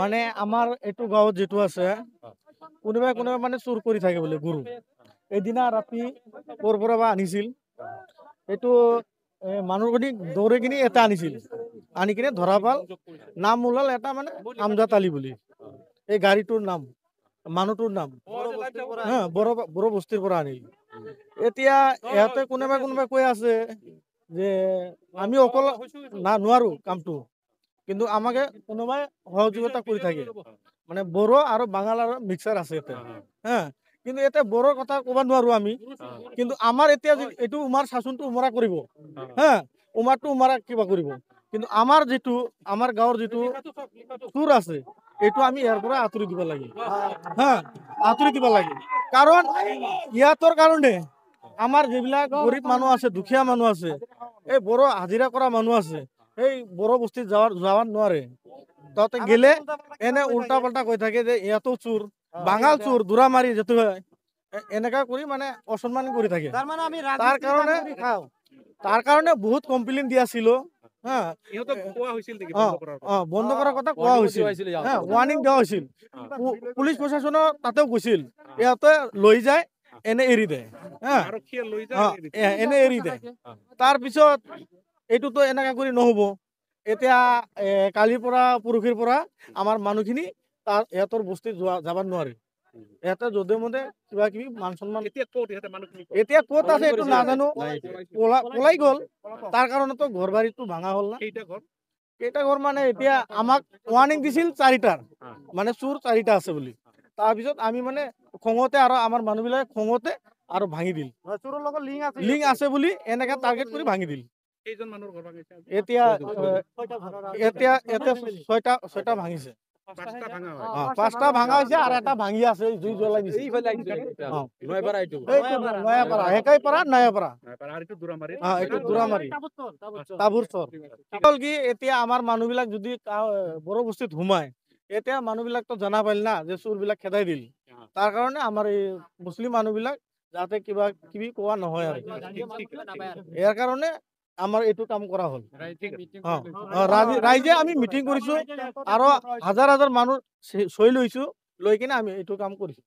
মানে আমাৰ এইটো গাঁৱত যেটো আছে কোনোবাই মানে চুৰ কৰি থাকে বলে গৰু এদিনা ৰাতি ক'ৰ পৰা বা আনিছিল এইটো মানুহখিনি দৌৰে কিনি এটা আনিছিল আনি কিনে ধৰা পাল নাম ওলাল এটা মানে আমজাদ আলী বুলি এই গাড়ীটোৰ নাম মানুহটোৰ নাম বড়ো বস্তিৰ পৰা আনিল এতিয়া ইহঁতে কোনোবাই কৈ আছে যে আমি অকল নোৱাৰো কামটো কিন্তু আমাকে কোনোবাই সহযোগিতা কৰি থাকে মানে বড়ো আৰু বাঙাল আৰু মিক্সাৰ আছে এটা হ্যাঁ কিন্তু এটা বড়োৰ কথা ক'ব নোৱাৰো আমি কিন্তু আমাৰ এতিয়া এইটো উমাৰ শাসনটো উমৰা কৰিব হ্যাঁ উমাৰটো উমাৰা কিবা কৰিব কিন্তু আমাৰ যেটো আমাৰ গাঁৱৰ যেটো চুৰ আছে এইটো আমি ইয়াৰ পৰা আঁতৰি দিব লাগে হ্যাঁ আঁতৰি দিব লাগে কাৰণ ইয়াতৰ কাৰণে আমাৰ যিবিলাক গৰীব মানুহ আছে দুখীয়া মানুহ আছে এই বড়ো হাজিৰা কৰা মানুহ আছে এই বড়ো বস্তিত যাৱাৰ নোৱাৰে তাতে গেলে এনে উল্টা পাল্টা কৈ থাকে যে ইয়াতো চুৰ বাঙাল চুৰ দূৰা মাৰি যেটো এনেকা কৰি মানে অসন্মান কৰি থাকে তাৰ কাৰণে বহুত কমপ্লেইন দিয়াছিল হ্যাঁ বন্ধ কৰাৰ কথা কোৱা হৈছিল হ্যাঁ ওয়াৰ্নিং দেওয়া হৈছিল পুলিশ প্ৰশাসন তাতেও গৈছিল ইয়াতে লৈ যায় এনে এৰি দেয় হ্যাঁ এনে এৰি দেয় তাৰ পিছত এইটোতো এনেকা কৰি নহব এতিয়া কালিৰ পৰা পৰহিৰ পৰা আমাৰ মানুহখিনি তাৰ ইহঁতৰ বস্তিত যাব নোৱাৰে ইহঁতে যধে মধে কিবা কিবি মান সন্মান এতিয়া ক'ত আছে এইটো নাজানো পলাই গ'ল তাৰ কাৰণেতো ঘৰ বাৰীটো ভাঙা হ'ল না কেইটা ঘৰ মানে এতিয়া আমাক ওয়াৰ্নিং দিছিল 4টাৰ মানে চুৰ 4টা আছে বুলি তাৰপিছত আমি মানে খঙতে আৰু আমাৰ মানুহবিলাক খঙতে আৰু ভাঙি দিল চুৰৰ লগত লিংক আছে বুলি এনেকা টাৰ্গেট কৰি ভাঙি দিল এতিয়া ছয়টা ভাঙিছে 5টা ভাঙা হৈছে আৰু এটা ভাঙি আছে জুই জ্বলাই দিছে কি এতিয়া আমাৰ মানুহবিলাক যদি বড়ো বস্তিত সোমায় এতিয়া মানুহবিলাকতো জনা পাইল না যে চুৰবিলাক খেদাই দিল তাৰ কাৰণে আমাৰ এই মুছলিম মানুহবিলাক যাতে কিবা কিবি কোৱা নহয় আৰু ইয়াৰ কাৰণে আমাৰ এইটো কাম কৰা হ'ল ৰাইজে আমি মিটিং কৰিছো আৰু হাজাৰ হাজাৰ মানুহ চৈ লৈছো লৈ কিনে আমি এইটো কাম কৰিছো